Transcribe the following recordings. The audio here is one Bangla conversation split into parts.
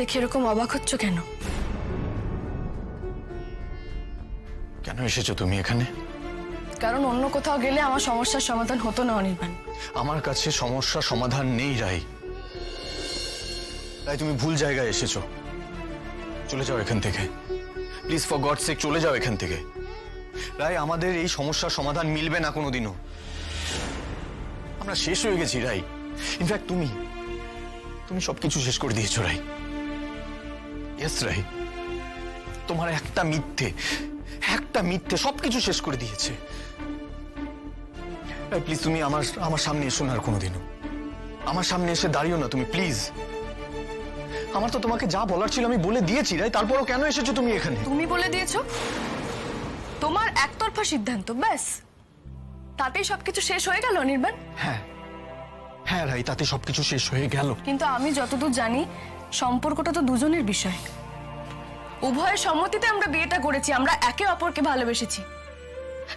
দেখে এরকম অবাক হচ্ছ কেন? কেন এসেছো তুমি এখানে? কারণ অন্য কোথাও গেলে আমার সমস্যার সমাধান হতো না অনির্বাণ। আমার কাছে সমস্যার সমাধান নেই রাই। তাই তুমি ভুল জায়গায় এসেছো। চলে যাও এখান থেকে, প্লিজ, ফর গড সেক চলে যাও এখান থেকে। রাই, আমাদের এই সমস্যার সমাধান মিলবে না কোনোদিনও। আমরা শেষ হয়ে গেছি রাই। ইনফ্যাক্ট তুমি সবকিছু শেষ করে দিয়েছো রাই। ইয়েস রাই, তোমার একটা মিথ্যে সবকিছু শেষ করে দিয়েছে। রাই প্লিজ, তুমি আমার সামনে এসো না আর কোনোদিনও। আমার সামনে এসে দাঁড়িও না তুমি, প্লিজ। আমার তো তোমাকে যা বলার ছিল আমি বলে দিয়েছি রাই, তারপরও কেন এসেছো তুমি এখানে? তুমি বলে দিয়েছো? তোমার একতরফা সিদ্ধান্ত, ব্যাস তাতেই সবকিছু শেষ হয়ে গেল অনির্বাণ? হ্যাঁ রাই, তাতে সবকিছু শেষ হয়ে গেল। কিন্তু আমি যতদূর জানি সম্পর্কটা তো দুজনের বিষয়। উভয়ের সম্মতিতে আমরা বিয়েটা করেছি, আমরা একে অপরকে ভালোবেসেছি।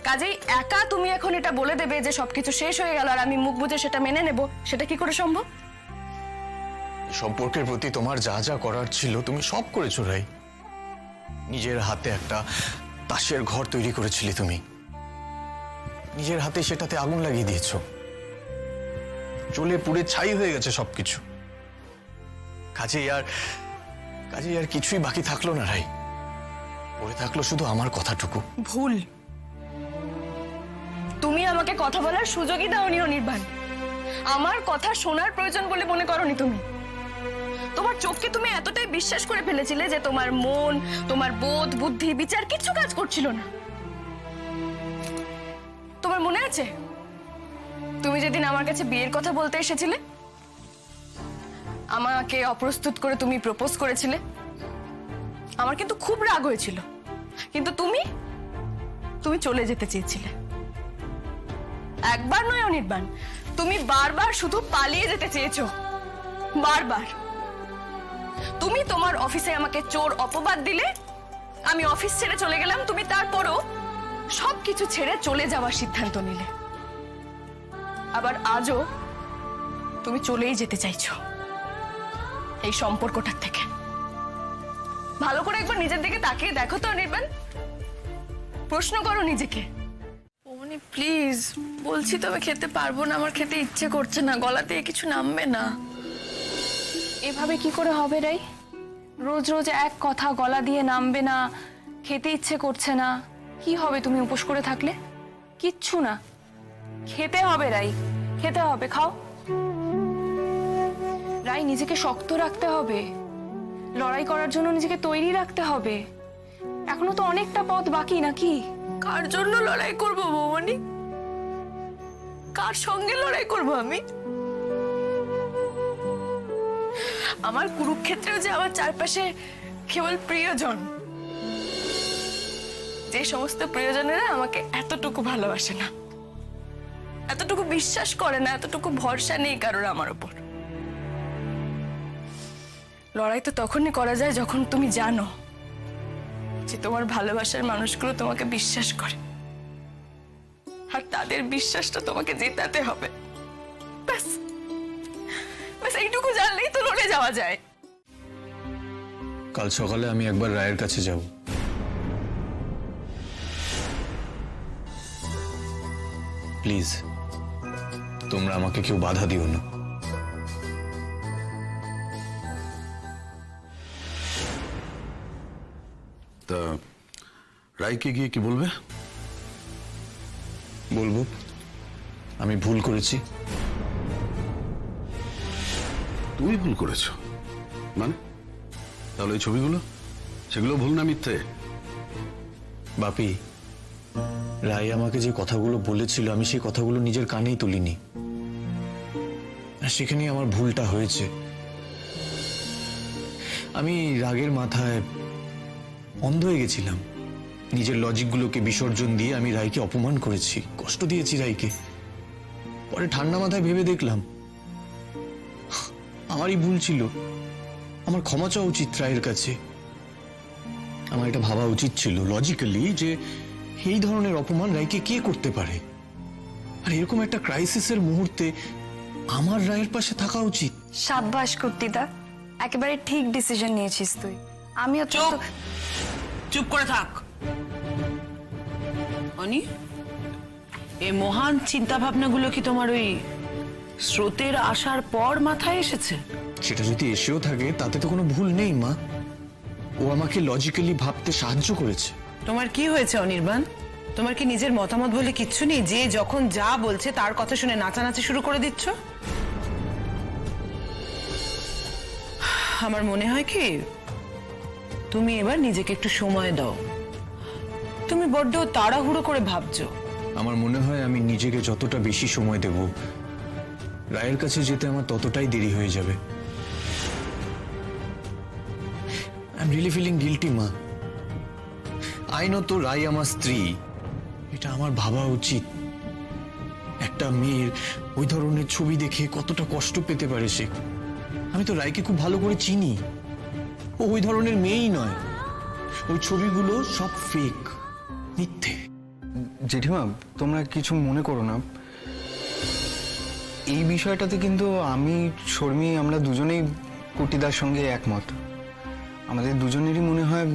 কাজেই একা তুমি এখন এটা বলে দেবে যে সবকিছু শেষ হয়ে গেল আর আমি মুখ বুজে সেটা মেনে নেব, সেটা কি করে সম্ভব? সম্পর্কের প্রতি তোমার যা যা করার ছিল তুমি সব করেছো রাই। নিজের হাতে একটা তাসের ঘর তৈরি করেছিলে তুমি, নিজের হাতে সেটাতে আগুন লাগিয়ে দিয়েছো। জ্বলে পুড়ে ছাই হয়ে গেছে সবকিছু। কাজেই আর কিছুই বাকি থাকলো না রাই। পড়ে থাকলো শুধু আমার কথাটুকু। ভুল। তুমি আমাকে কথা বলার সুযোগই দাওনি অনির্বাণ। আমার কথা শোনার প্রয়োজন বলে মনে করনি তুমি। তোমার চোখকে তুমি এতটাই বিশ্বাস করে ফেলেছিলে যে তোমার মন, তোমার বোধ, বুদ্ধি, বিচার কিছু কাজ করছিল না। তোমার মনে আছে তুমি যেদিন আমার কাছে বিয়ের কথা বলতে এসেছিলে, আমাকে অপ্রস্তুত করে তুমি প্রপোজ করেছিলে? আমার কিন্তু খুব রাগ হয়েছিল, কিন্তু তুমি চলে যেতে চেয়েছিলে। একবার নয় অনির্বাণ, তুমি বারবার শুধু পালিয়ে যেতে চেয়েছো, বারবার। তুমি তোমার অফিসে আমাকে চোর অপবাদ দিলে, আমি অফিস ছেড়ে চলে গেলাম, তুমি তারপরও সবকিছু ছেড়ে চলে যাওয়ার সিদ্ধান্ত নিলে। আবার আজও তুমি চলেই যেতে চাইছো এই সম্পর্কটার থেকে। ভালো করে একবার নিজের দিকে তাকিয়ে দেখো তো অনির্বাণ, প্রশ্ন করো নিজেকে। ওমনি প্লিজ, বলছি তো আমি খেতে পারবো না, আমার খেতে ইচ্ছে করছে না, গলা দিয়ে কিছু নামবে না। এভাবে কি করে হবে রাই? রোজ রোজ এক কথা, গলা দিয়ে নামবে না, খেতে ইচ্ছে করছে না, কি হবে তুমি উপোস করে থাকলে? কিচ্ছু না, খেতে হবে রাই, খেতে হবে, খাও। রাই, নিজেকে শক্ত রাখতে হবে, লড়াই করার জন্য নিজেকে তৈরি রাখতে হবে। এখনো তো অনেকটা পথ বাকি, নাকি? কার জন্য লড়াই করবো বৌমনি? কার সঙ্গে লড়াই করবো আমি? আমার কুরুক্ষেত্রেও যে আমার চারপাশে কেবল প্রিয়জন, যে সমস্ত প্রিয়জনেরা আমাকে এতটুকু ভালোবাসে না, এতটুকু বিশ্বাস করে না, এতটুকু ভরসা নেই কারোর আমার উপর। লড়াই তো তখনই করা যায় যখন তুমি জানো যে তোমার ভালোবাসার মানুষগুলো তোমাকে বিশ্বাস করে, আর তাদের বিশ্বাসটা তোমাকে জেতাতে হবে। ব্যাস ব্যাস, এইটুকু জানলেই তো লড়ে যাওয়া যায়। কাল সকালে আমি একবার রায়ের কাছে যাব। প্লিজ, তোমরা আমাকে কেউ বাধা দিও না। তা রায়কে গিয়ে কি বলবে? বলবো আমি ভুল করেছি। তুমি ভুল করেছো মানে? তাহলে এই ছবিগুলো, সেগুলো ভুল না মিথ্যে? বাপি, রায় আমাকে যে কথাগুলো বলেছিল আমি সেই কথাগুলো নিজের কানেই তুলিনি, আর সেখানেই আমার ভুলটা হয়েছে। আমি রাগের মাথায় অন্ধ হয়ে গেছিলাম। নিজের লজিকগুলোকে বিসর্জন দিয়ে আমি রায়কে অপমান করেছি, কষ্ট দিয়েছি রায়কে। পরে ঠান্ডা মাথায় ভেবে দেখলাম আমারই ভুল ছিল। আমার ক্ষমা চাওয়া উচিত রায়ের কাছে। আমার এটা ভাবা উচিত ছিল লজিক্যালি যে এই ধরনের অপমান রায়কে কে করতে পারে, আর এরকম একটা ক্রাইসিসের মুহূর্তে আমার রায়ের পাশে থাকা উচিত। সাব্বাস কর্তিদা, একেবারে ঠিক ডিসিশন নিয়েছিস তুই। আমিও তো চুপ চুপ করে থাক। অনি, এই মহান চিন্তা ভাবনাগুলো কি তোমার ওই স্রোতের আসার পর মাথায় এসেছে? সেটা যদি এসেও থাকে তাতে তো কোনো ভুল নেই মা। ও আমাকে লজিক্যালি ভাবতে সাহায্য করেছে। তোমার কি হয়েছে অনির্বাণ? তোমার কি নিজের মতামত বলে কিচ্ছু নেই যে যখন যা বলছে তার কথা শুনে নাচানাচি শুরু করে দিচ্ছ? আমার মনে হয় কি তুমি এবার নিজেকে একটু সময় দাও। তুমি বড্ড তাড়াহুড়ো করে ভাবছো। আমার মনে হয় আমি নিজেকে যতটা বেশি সময় দেব, রায়ের কাছে যেতে আমার ততটাই দেরি হয়ে যাবে। I am really feeling guilty মা। আইনত রায় আমার স্ত্রী, এটা আমার ভাবা উচিত। একটা মেয়ের ওই ধরনের ছবি দেখে কতটা কষ্ট পেতে পারে সে। আমি তো রায়কে খুব ভালো করে চিনি। ও ওই ধরনের মেয়েই নয়। ওই ছবিগুলো সব ফেক, মিথ্যে। জেঠিমা, তোমরা কিছু মনে করো না। এই বিষয়টাতে কিন্তু আমি, শর্মী, আমরা দুজনেই কুটিদার সঙ্গে একমত। আমাদের দুজনেরই মনে হয়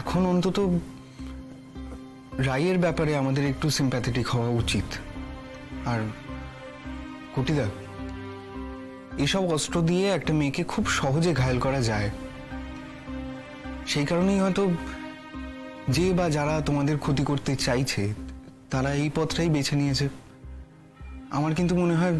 এখন অন্তত রায়ের ব্যাপারে আমাদের একটু সিম্প্যাথেটিক হওয়া উচিত। আর কুটিদা, এসব অস্ত্র দিয়ে একটা মেয়েকে খুব সহজে ঘায়েল করা যায়। সেই কারণেই হয়তো যে বা যারা তোমাদের ক্ষতি করতে চাইছে তারা এই পথটাই বেছে নিয়েছে। আমার কিন্তু মনে হয়